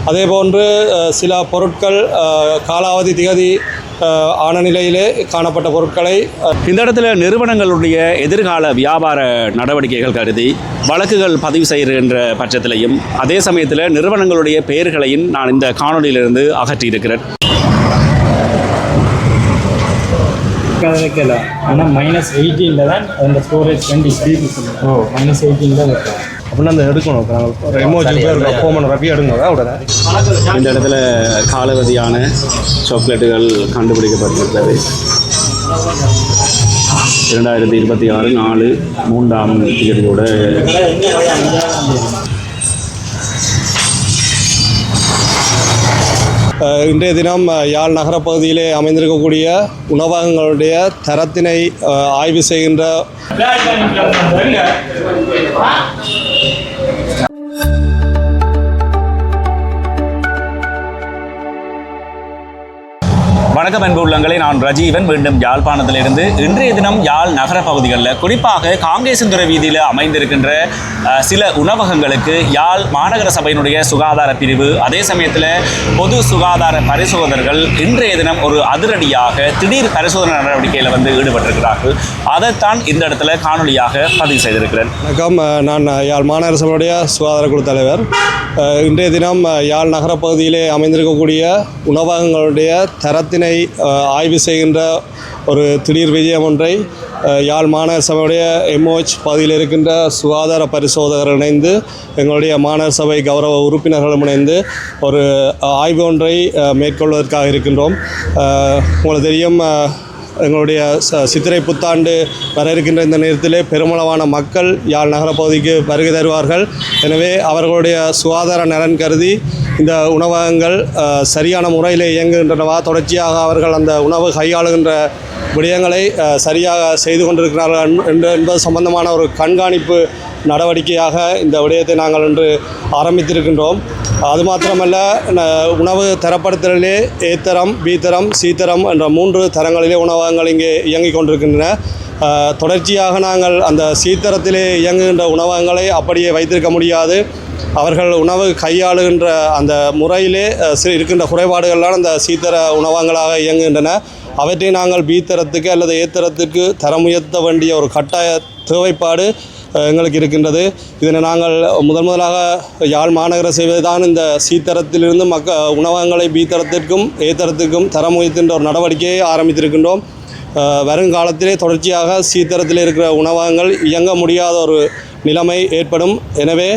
அதேபோன்று சில பொருட்கள் காலாவதி திகதி ஆன நிலையிலே காணப்பட்ட பொருட்களை இந்த இடத்துல நிறுவனங்களுடைய எதிர்கால வியாபார நடவடிக்கைகள் கருதி வழக்குகள் பதிவு செய்கின்ற பட்சத்திலையும் அதே சமயத்தில் நிறுவனங்களுடைய பெயர்களையும் நான் இந்த காணொலியிலிருந்து அகற்றியிருக்கிறேன். வைக்கல ஆனால் -18 தான் அந்த ஸ்டோரேஜ் -18 தான் வைக்கலாம் அப்படின்னா அந்த எடுக்கணும். ரவி எடுங்க உடனே. இந்த இடத்துல காலாவதியான சாக்லேட்டுகள் கண்டுபிடிக்கப்பட்டிருக்கிறது. 2026/4 தேதியோட இன்றைய தினம் யாழ் நகர பகுதியிலே அமைந்திருக்கக்கூடிய உணவகங்களுடைய தரத்தினை ஆய்வு செய்கின்ற வணக்கம் அன்பு உள்ளங்களை, நான் ரஜீவன். மீண்டும் யாழ்ப்பாணத்திலிருந்து இன்றைய தினம் யாழ் நகர பகுதிகளில் குறிப்பாக காங்கேசன்துறை வீதியில் அமைந்திருக்கின்ற சில உணவகங்களுக்கு யாழ் மாநகர சபையினுடைய சுகாதார பிரிவு அதே சமயத்தில் பொது சுகாதார பரிசோதகர்கள் இன்றைய தினம் ஒரு அதிரடியாக திடீர் பரிசோதனை நடவடிக்கையில் ஈடுபட்டிருக்கிறார்கள். அதைத்தான் இந்த இடத்துல காணொலியாக பதிவு செய்திருக்கிறேன். வணக்கம், நான் யாழ் மாநகர சபையுடைய சுகாதார குழு தலைவர். இன்றைய தினம் யாழ் நகர பகுதியிலே அமைந்திருக்கக்கூடிய உணவகங்களுடைய தரத்தினை ஆய்வு செய்கின்ற ஒரு திடீர் விஜயம் ஒன்றை யாழ் மாநகர சபையுடைய MOH பகுதியில் இருக்கின்ற சுகாதார பரிசோதகர்கள் இணைந்து எங்களுடைய மாநகர சபை கௌரவ உறுப்பினர்களும் இணைந்து ஒரு ஆய்வு ஒன்றை மேற்கொள்வதற்காக இருக்கின்றோம். உங்களுக்கு தெரியும், எங்களுடைய சித்திரை புத்தாண்டு வர இருக்கின்ற இந்த நேரத்திலே பெருமளவான மக்கள் யாழ் நகர பகுதிக்கு வருகை தருவார்கள். எனவே அவர்களுடைய சுகாதார நலன் கருதி இந்த உணவகங்கள் சரியான முறையில் இயங்குகின்றனவா, தொடர்ச்சியாக அவர்கள் அந்த உணவு கையாளுகின்ற விடயங்களை சரியாக செய்து கொண்டிருக்கிறார்கள் என்பது சம்பந்தமான ஒரு கண்காணிப்பு நடவடிக்கையாக இந்த விடயத்தை நாங்கள் இன்று ஆரம்பித்திருக்கின்றோம். அது மாத்திரமல்ல, உணவு தரப்படுத்தலிலே A தரம், B தரம், C தரம் என்ற 3 தரங்களிலே உணவகங்கள் இங்கே இயங்கிக் கொண்டிருக்கின்றன. தொடர்ச்சியாக நாங்கள் அந்த C தரத்திலே இயங்குகின்ற உணவகங்களை அப்படியே வைத்திருக்க முடியாது. அவர்கள் உணவு கையாளுகின்ற அந்த முறையிலே இருக்கின்ற குறைபாடுகள்லாம் அந்த C தர உணவகங்களாக இயங்குகின்றன. அவற்றை நாங்கள் B தரத்துக்கு அல்லது A தரத்துக்கு தரம் உயர்த்த வேண்டிய ஒரு கட்டாய தேவைப்பாடு எங்களுக்கு இருக்கின்றது. இதனை நாங்கள் முதலாக யாழ் மாநகர செய்வதுதான் இந்த C தரத்திலிருந்து உணவகங்களை B தரத்திற்கும் A தரத்திற்கும் தரம் உயர்த்துகின்ற ஒரு நடவடிக்கையை ஆரம்பித்திருக்கின்றோம். வருங்காலத்திலே தொடர்ச்சியாக C தரத்தில் இருக்கிற உணவகங்கள் இயங்க முடியாத ஒரு நிலைமை ஏற்படும். எனவே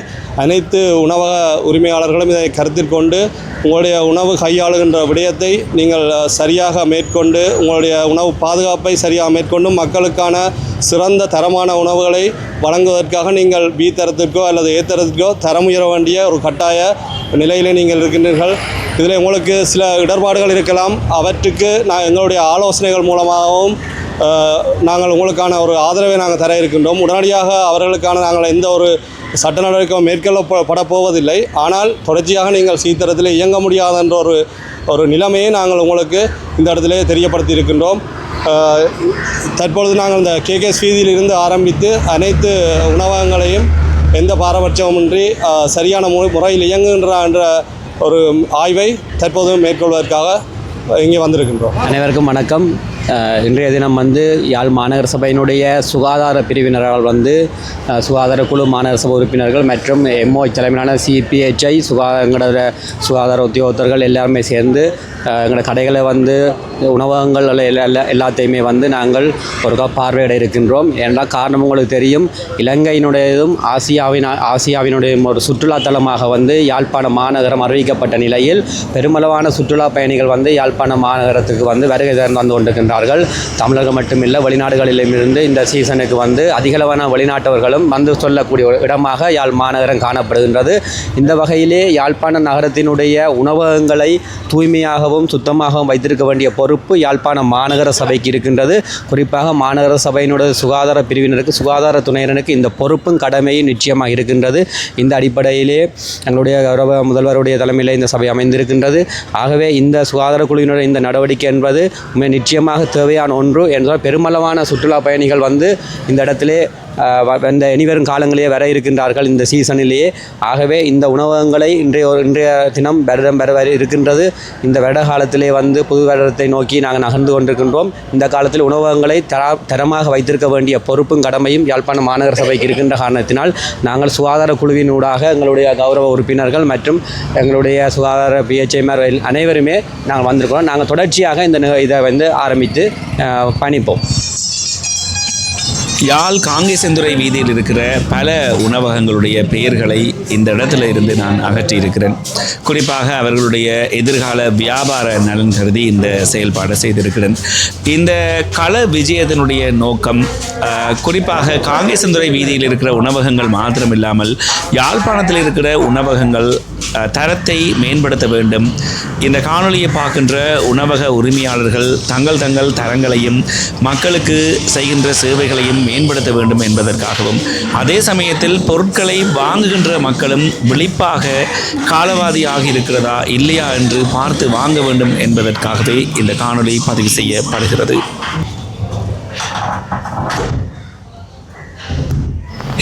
அனைத்து உணவக உரிமையாளர்களும் இதை கருத்தில் கொண்டு உங்களுடைய உணவு கையாளுகின்ற விடயத்தை நீங்கள் சரியாக மேற்கொண்டு உங்களுடைய உணவு பாதுகாப்பை சரியாக மேற்கொண்டு மக்களுக்கான சிறந்த தரமான உணவுகளை வழங்குவதற்காக நீங்கள் B தரத்திற்கோ அல்லது A தரத்திற்கோ தரம் உயர வேண்டிய ஒரு கட்டாய நிலையிலே நீங்கள் இருக்கின்றீர்கள். இதில் உங்களுக்கு சில இடர்பாடுகள் இருக்கலாம். அவற்றுக்கு எங்களுடைய ஆலோசனைகள் மூலமாகவும் நாங்கள் உங்களுக்கான ஒரு ஆதரவை நாங்கள் தர இருக்கின்றோம். உடனடியாக அவர்களுக்கான நாங்கள் எந்த ஒரு சட்ட நடவடிக்கை மேற்கொள்ளப்பட போவதில்லை. ஆனால் தொடர்ச்சியாக நீங்கள் C தரத்தில் இயங்க முடியாத என்ற ஒரு நிலைமையை நாங்கள் உங்களுக்கு இந்த இடத்திலே தெரியப்படுத்தி இருக்கின்றோம். தற்பொழுது நாங்கள் இந்த KKS வீதியிலிருந்து ஆரம்பித்து அனைத்து உணவகங்களையும் எந்த பாரபட்சமின்றி சரியான முறையில் இயங்குகின்ற என்ற ஒரு ஆய்வை தற்போது மேற்கொள்வதற்காக இங்கே வந்திருக்கின்றோம். அனைவருக்கும் வணக்கம். இன்றைய தினம் யாழ் மாநகர சபையினுடைய சுகாதார பிரிவினரால் சுகாதார குழு மாநகர சபை உறுப்பினர்கள் மற்றும் MOH தலைமையிலான CPHI எங்களோட சுகாதார உத்தியோகத்தர்கள் எல்லாருமே சேர்ந்து எங்களோட கடைகளை உணவகங்கள் எல்லாத்தையுமே நாங்கள் ஒரு பார்வையிட இருக்கின்றோம். ஏன்னா காரணம் உங்களுக்கு தெரியும், இலங்கையினுடையதும் ஆசியாவினுடைய ஒரு சுற்றுலாத்தலமாக யாழ்ப்பாணம் மாநகரம் அறிவிக்கப்பட்ட நிலையில் பெருமளவான சுற்றுலா பயணிகள் யாழ்ப்பாணம் மாநகரத்துக்கு வருகை தந்து கொண்டிருக்கின்றார்கள். தமிழகம் மட்டுமில்லை, வெளிநாடுகளிலிருந்து இந்த சீசனுக்கு அதிகளவான வெளிநாட்டவர்களும் சொல்லக்கூடிய இடமாக யாழ் மாநகரம் காணப்படுகின்றது. இந்த வகையிலே யாழ்ப்பாண நகரத்தினுடைய உணவகங்களை தூய்மையாகவும் சுத்தமாகவும் வைத்திருக்க வேண்டிய பொறுப்பு யாழ்ப்பாண மாநகர சபைக்கு இருக்கின்றது. குறிப்பாக மாநகர சபையினுடைய சுகாதார பிரிவினருக்கு, சுகாதார துணையினருக்கு இந்த பொறுப்பும் கடமையும் நிச்சயமாக இருக்கின்றது. இந்த அடிப்படையிலே எங்களுடைய கௌரவ முதல்வருடைய தலைமையில் இந்த சபை அமைந்திருக்கின்றது. ஆகவே இந்த சுகாதார குழுவினுடைய இந்த நடவடிக்கை என்பது நிச்சயமாக தேவையான ஒன்று என்றால் பெருமளவான சுற்றுலா பயணிகள் இந்த இடத்திலே இந்த இனிவரும் காலங்களிலே வர இருக்கின்றார்கள் இந்த சீசனிலேயே. ஆகவே இந்த உணவகங்களை இன்றைய தினம் வருடம் வர இருக்கின்றது. இந்த வருட காலத்திலே புது வருடத்தை நோக்கி நாங்கள் நகர்ந்து கொண்டிருக்கின்றோம். இந்த காலத்தில் உணவகங்களை தரமாக வைத்திருக்க வேண்டிய பொறுப்பும் கடமையும் யாழ்ப்பாணம் மாநகர சபைக்கு இருக்கின்ற காரணத்தினால் நாங்கள் சுகாதார குழுவினூடாக எங்களுடைய கௌரவ உறுப்பினர்கள் மற்றும் எங்களுடைய சுகாதார பிஹெச்ஐமார் அனைவருமே நாங்கள் வந்திருக்கிறோம். நாங்கள் தொடர்ச்சியாக இதை ஆரம்பித்து பணிப்போம். யாழ் காங்கேசந்துறை வீதியில் இருக்கிற பல உணவகங்களுடைய பெயர்களை இந்த இடத்துல இருந்து நான் அகற்றியிருக்கிறேன். குறிப்பாக அவர்களுடைய எதிர்கால வியாபார நலன் கருதி இந்த செயல்பாடை செய்திருக்கிறேன். இந்த கள விஜயத்தினுடைய நோக்கம் குறிப்பாக காங்கேசந்துறை வீதியில் இருக்கிற உணவகங்கள் மாத்திரமில்லாமல் யாழ்ப்பாணத்தில் இருக்கிற உணவகங்கள் தரத்தை மேம்படுத்த வேண்டும். இந்த காணொலியை பார்க்கின்ற உணவக உரிமையாளர்கள் தங்கள் தரங்களையும் மக்களுக்கு செய்கின்ற சேவைகளையும் மேம்படுத்த வேண்டும் என்பதற்காகவும், அதே சமயத்தில் பொருட்களை வாங்குகின்ற மக்களும் விழிப்பாக காலவாதியாக இருக்கிறதா இல்லையா என்று பார்த்து வாங்க வேண்டும் என்பதற்காகவே இந்த காணொலி பதிவு செய்யப்படுகிறது.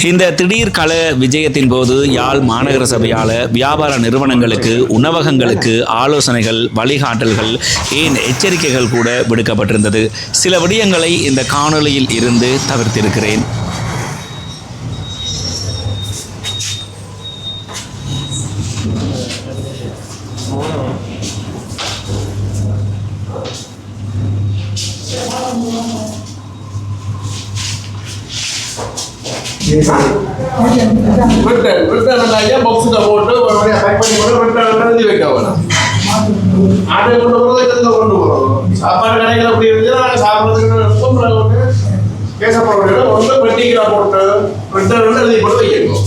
இந்த திடீர் கள விஜயத்தின் போது யாழ் மாநகர சபையால் வியாபார நிறுவனங்களுக்கு உணவகங்களுக்கு ஆலோசனைகள் வழிகாட்டல்கள் ஏன் எச்சரிக்கைகள் கூட விடுக்கப்பட்டிருந்தது. சில விடயங்களை இந்த காணொலியில் இருந்து தவிர்த்திருக்கிறேன். பாக்ஸில் போட்டு பேக் பண்ணி போட்டு எழுதி வைக்க வேணும். ஆட்டை கொண்டு போகிறது கொண்டு போகிறோம். சாப்பாடு கடைகள் அப்படி இருந்துச்சுன்னா நாங்கள் சாப்பிட்றதுக்கு பேசப்படுற ஒன்று பெட்டிக்கிற போட்டு ரிட்டர்ன் எழுதி போட்டு வைக்கணும்.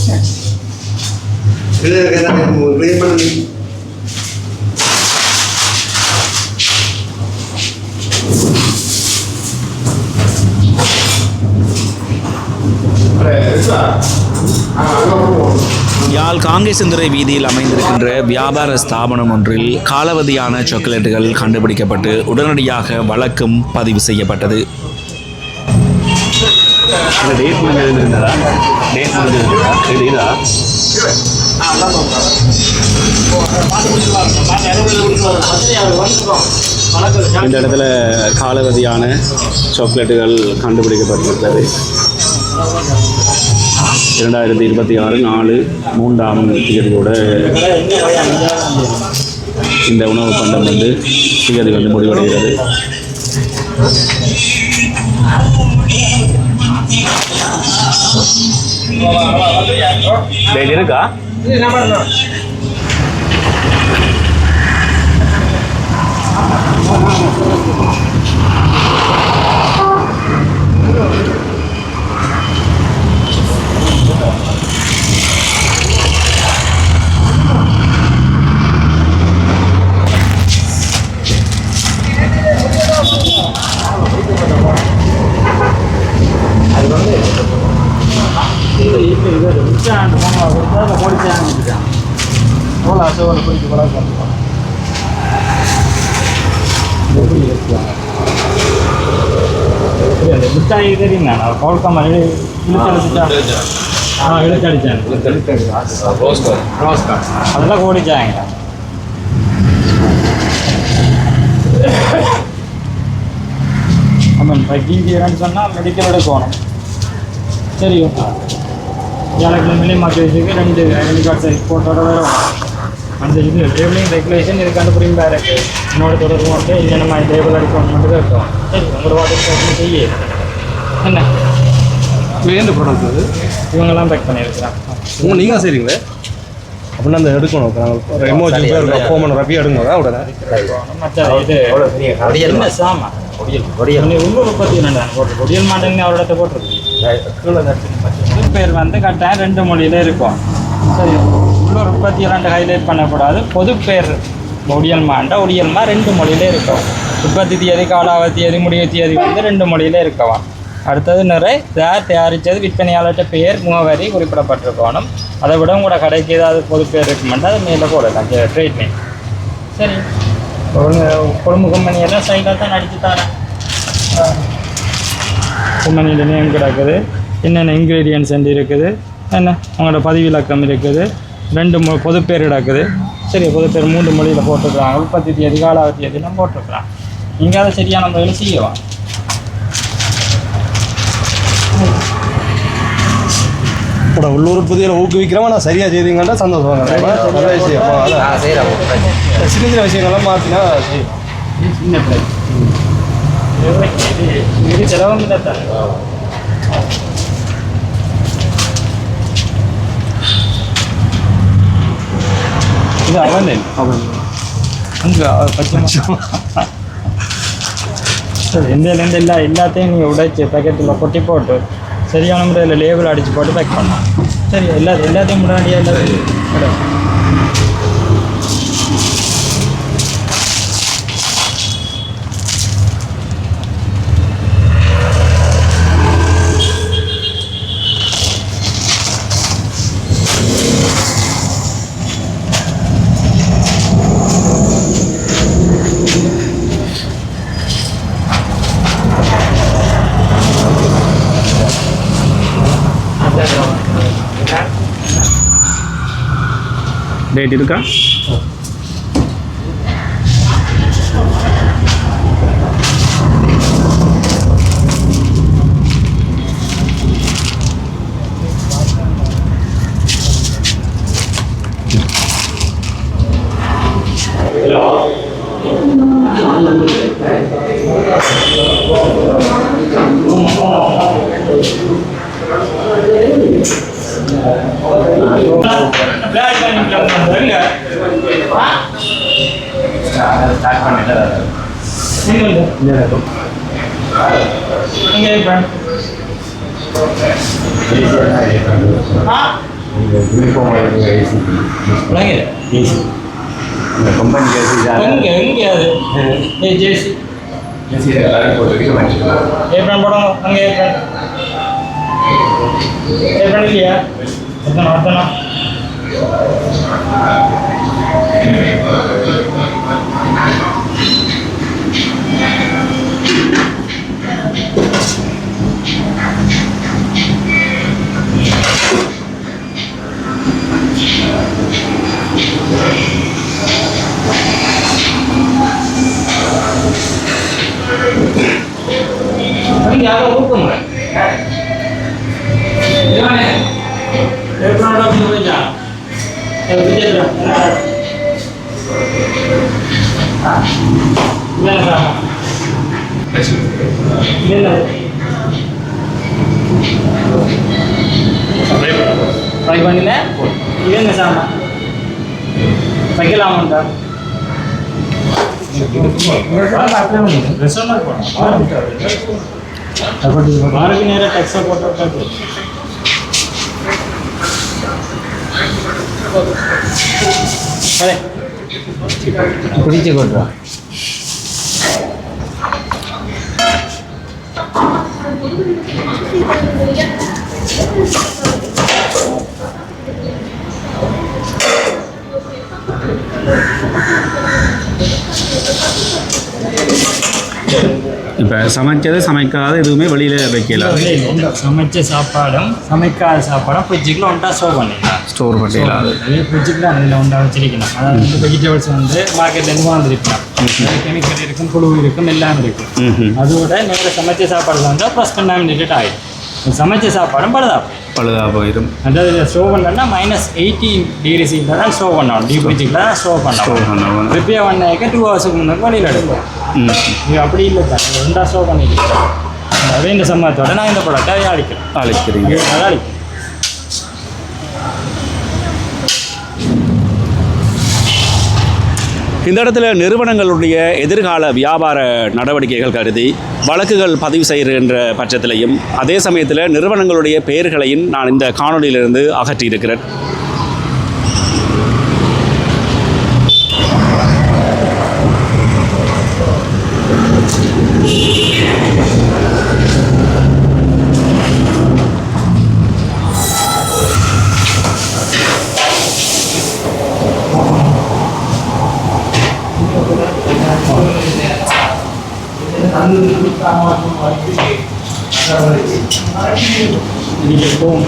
யாழ் காங்கேசந்துறை வீதியில் அமைந்திருக்கின்ற வியாபார ஸ்தாபனம் ஒன்றில் காலாவதியான சாக்லேட்டுகள் கண்டுபிடிக்கப்பட்டு உடனடியாக வழக்கும் பதிவு செய்யப்பட்டது. இந்த இடத்துல காலாவதியான சாக்லேட்டுகள் கண்டுபிடிக்கப்பட்டிருக்கிறது. 2026 தேதியோட இந்த உணவு பண்டம் தேதி முடிவடைகிறது. இருக்கா மிட்டாய் தெரியுங்க. நான் கோல்காம இழுத்தடிச்சேன். அதெல்லாம் ஓடிச்சாங்க. ஆமாம், பைக்கிங் செய்யறேன்னு சொன்னால் மெடிக்கல் எடுக்கணும். தெரியும், எனக்கு மினி மார்க்கெட்டுக்கு 2 ஐடென்டி கார்டு சைஸ் போட்டோட வரும். அந்த இது லேபிளிங் ரெகுலேஷன் இது கண்டுபிடிங்க இருக்கு. என்னோட தொடர்பு வந்து இல்லை நம்ம லேபிள் அடிக்கணும் மட்டும் தான் இருக்கும். சரி, உங்களோட வாட்டர் செய்ய என்ன வேண்டு ப்ராடக்ட் அது இவங்கெல்லாம் பேக் பண்ணியிருக்கிறாங்க. நீங்கள் சரிங்களே அப்படின்னா அந்த எடுக்கணும். ஒரு எமோஜி பேர் ஃபோன் ரப்பி எடுங்க உடனே. மற்ற இது என்ன சாமான் உள்ளூர் உற்பத்தி கொடியல் மாட்டேன்னு அவரோட போட்டிருக்கு. பேர் கட்டாயம் 2 மொழியில இருக்கும். சரி, உள்ளூர் உற்பத்தி 2 ஹைலைட் பண்ணக்கூடாது. பொது பேர் ஒடியல் மாண்டா ஒடியல்மா 2 மொழியில இருக்கும். உற்பத்தி தேதி காலாவதி தேதி முடிவு தேதி 2 மொழியில இருக்கவும். அடுத்தது நிறைய தயாரித்தது விற்பனையாளர்கிட்ட பேர் முகவரி குறிப்பிடப்பட்டிருக்கணும். அதை விட உங்களோட கடைக்கு ஏதாவது பொது பேர் இருக்குமெண்டா அது மேலே போடலாம் ட்ரேட் நேம். சரி, கொழும்பு கம்பெனியெல்லாம் சைடாக தான் அடித்து தரேன். கம்பெனியில் நேம் கிடக்குது. என்னென்ன இன்க்ரீடியன்ஸ் இருக்குது, என்ன உங்களோட பதிவிலக்கம் இருக்குது, 2 பொதுப்பேர் கிடக்குது. சரி, பொதுப்பேர் 3 மொழியில் போட்டுருக்குறாங்க. உற்பத்தி தேதி, காலாவதி தேதியெல்லாம் போட்டிருக்கிறாங்க. நீங்கள் அதை சரியான முறையில் செய்யலாம். இப்போ உள்ளூர் உற்பத்தியில் ஊக்குவிக்கிறோமா நான் சரியாக செய்தீங்கன்னா சந்தோஷம். நல்ல விஷயம். சின்ன சின்ன விஷயங்கள்லாம் மாற்றினா செய்யும். சின்ன பிள்ளை இது செலவும் இல்லை தானே. இது அவன் அங்கே பச்சை எந்தேருந்து எல்லாத்தையும் நீங்கள் உடைச்சி பேக்கெட்டில் கொட்டி போட்டு சரியான முறையில் லேபிள் அடித்து போட்டு பேக் பண்ணலாம். சரி, எல்லாத்தையும் முன்னாடியாக எல்லாத்தையும் டேட் இருக்கா? ஏப்ரன் போடுங்க. அங்கே ஏப்ரன் இல்லையா? அத்தனை யாரும் ஊக்குங்க ஃப்ரை பண்ணில இவங்க சாமா வைக்கலாமாண்டா மாருக்கு நேராக டெக்ஸா போட்டு குடிச்சு கொட்டுறா. இப்போ சமைச்சது சமைக்காத எதுவுமே வெளியில் வைக்கலாம். சமைச்ச சாப்பாடும் சமைக்காத சாப்பாடும் ஃப்ரிட்ஜுக்குள்ள ஒன்றா ஸ்டோர் பண்ணிடலாம். ஸ்டோர் பண்ணிடலாம். அதே ஃப்ரிட்ஜுக்குள்ள அதில் ஒன்றா வச்சிருக்கணும். அதாவது இந்த வெஜிடபிள்ஸ் வந்து மார்க்கெட்லேருந்து வாங்கிருக்கலாம். கெமிக்கல் இருக்கும், புழு இருக்கும், எல்லாம் இருக்கும். அதோட நேரம் சமைச்ச சாப்பாடு வந்து ப்ளஸ் கண்டாமினேட்டட் ஆகிடும். சமைச்ச சாப்பாடும் பழுதா போயிடும். அதாவது ஸ்டோவ் பண்ணா -18 டிகிரி சீட்டில் தான் ஸ்டோவ் பண்ணணும். டீப் ஃப்ரிட்ஜுக்குள்ள தான் ஸ்டோவ் பண்ணணும். ரிப்பேர் பண்ணாக்க 2 ஹவர்ஸுக்கு முன்னாடி வெளியில் எடுப்போம். இது அப்படி இல்லை தான், ரெண்டாக ஸ்டோவ் பண்ணிக்கலாம். அதே இந்த சம்பளத்தோட நான் இந்த ப்ராடக்டை அழிக்கிறேன். அதை அழிக்கிறேன். இந்த இடத்துல நிறுவனங்களுடைய எதிர்கால வியாபார நடவடிக்கைகள் கருதி வழக்குகள் பதிவு செய்கின்ற பட்சத்திலையும் அதே சமயத்தில் நிறுவனங்களுடைய பெயர்களையும் நான் இந்த காணொலியிலிருந்து அகற்றியிருக்கிறேன். இன்னைக்கு போகும்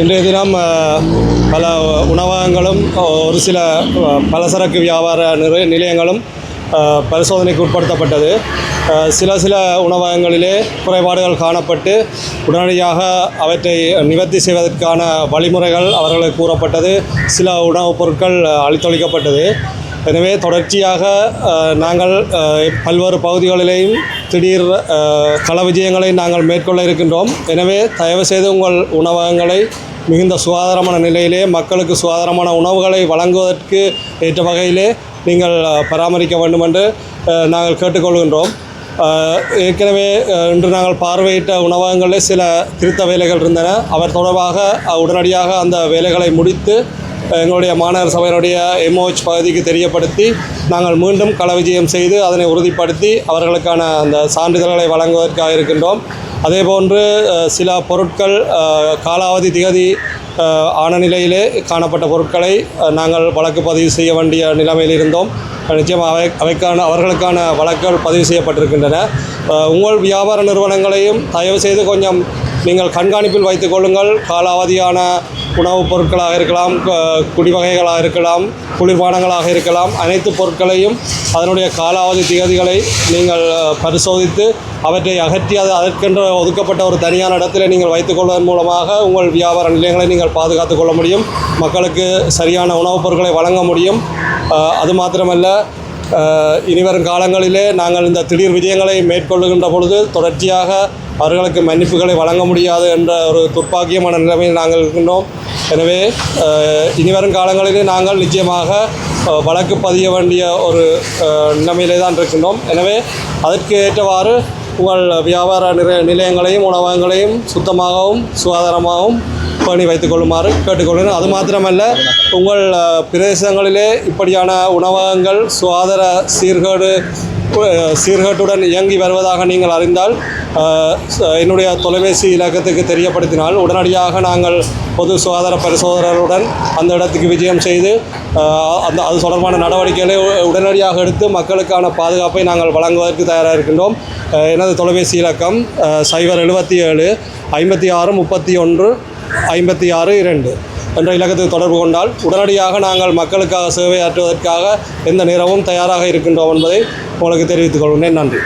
இன்றைய தினம் பல உணவகங்களும் ஒரு சில பலசரக்கு வியாபார நிலையங்களும் பரிசோதனைக்கு உட்படுத்தப்பட்டது. சில உணவகங்களிலே குறைபாடுகள் காணப்பட்டு உடனடியாக அவற்றை நிவர்த்தி செய்வதற்கான வழிமுறைகள் அவர்களுக்கு கூறப்பட்டது. சில உணவுப் பொருட்கள் அழித்தொழிக்கப்பட்டது. எனவே தொடர்ச்சியாக நாங்கள் பல்வேறு பகுதிகளிலேயும் திடீர் கள விஜயங்களை நாங்கள் மேற்கொள்ள இருக்கின்றோம். எனவே தயவுசெய்து உங்கள் உணவகங்களை மிகுந்த சுகாதாரமான நிலையிலே மக்களுக்கு சுகாதாரமான உணவுகளை வழங்குவதற்கு ஏற்ற வகையிலே நீங்கள் பராமரிக்க வேண்டும் என்று நாங்கள் கேட்டுக்கொள்கின்றோம். ஏற்கனவே இன்று நாங்கள் பார்வையிட்ட உணவகங்களில் சில திருத்த வேலைகள் இருந்தன. அவர் தொடர்பாக உடனடியாக அந்த வேலைகளை முடித்து எங்களுடைய மாநகர சபையினுடைய எம்ஓஹெச் பகுதிக்கு தெரியப்படுத்தி நாங்கள் மீண்டும் கள விஜயம் செய்து அதனை உறுதிப்படுத்தி அவர்களுக்கான அந்த சான்றிதழ்களை வழங்குவதற்காக இருக்கின்றோம். அதேபோன்று சில பொருட்கள் காலாவதி திகதி ஆன நிலையிலே காணப்பட்ட பொருட்களை நாங்கள் வழக்கு பதிவு செய்ய வேண்டிய நிலைமையில் இருந்தோம். நிச்சயம் அவர்களுக்கான வழக்குகள் பதிவு செய்யப்பட்டிருக்கின்றன. உங்கள் வியாபார நிறுவனங்களையும் தயவு செய்து கொஞ்சம் நீங்கள் கண்காணிப்பில் வைத்துக் கொள்ளுங்கள். காலாவதியான உணவுப் பொருட்களாக இருக்கலாம், குடிவகைகளாக இருக்கலாம், குளிர்பானங்களாக இருக்கலாம், அனைத்து பொருட்களையும் அதனுடைய காலாவதி திகதிகளை நீங்கள் பரிசோதித்து அவற்றை அகற்றி அதற்கென்று ஒதுக்கப்பட்ட ஒரு தனியான இடத்தில் நீங்கள் வைத்துக்கொள்வதன் மூலமாக உங்கள் வியாபார நிலையங்களை நீங்கள் பாதுகாத்து கொள்ள முடியும். மக்களுக்கு சரியான உணவுப் பொருட்களை வழங்க முடியும். அது மாத்திரமல்ல, இனிவரும் காலங்களிலே நாங்கள் இந்த திடீர் விஜயங்களை மேற்கொள்ளுகின்ற பொழுது தொடர்ச்சியாக அவர்களுக்கு மன்னிப்புகளை வழங்க முடியாது என்ற ஒரு துர்ப்பாக்கியமான நிலைமையில் நாங்கள் இருக்கின்றோம். எனவே இனிவரும் காலங்களிலே நாங்கள் நிச்சயமாக வழக்கு பதிய வேண்டிய ஒரு நிலைமையிலே தான் இருக்கின்றோம். எனவே அதற்கு ஏற்றவாறு உங்கள் வியாபார நிலையங்களையும் உணவகங்களையும் சுத்தமாகவும் சுகாதாரமாகவும் பேணி வைத்துக் கொள்ளுமாறு கேட்டுக்கொள்கிறேன். அது மாத்திரமல்ல, உங்கள் பிரதேசங்களிலே இப்படியான உணவகங்கள் சுகாதார சீர்கேட்டுடன் இயங்கி வருவதாக நீங்கள் அறிந்தால் என்னுடைய தொலைபேசி இலக்கத்துக்கு தெரியப்படுத்தினால் உடனடியாக நாங்கள் பொது சுகாதார பரிசோதகருடன் அந்த இடத்துக்கு விஜயம் செய்து அது தொடர்பான நடவடிக்கைகளை உடனடியாக எடுத்து மக்களுக்கான பாதுகாப்பை நாங்கள் வழங்குவதற்கு தயாராக இருக்கின்றோம். எனது தொலைபேசி இலக்கம் 077 56 31 56 2 என்ற இலக்கத்துக்கு தொடர்பு கொண்டால் உடனடியாக நாங்கள் மக்களுக்காக சேவையாற்றுவதற்காக எந்த நேரமும் தயாராக இருக்கின்றோம் என்பதை உங்களுக்கு தெரிவித்துக் கொள்கிறேன். நன்றி.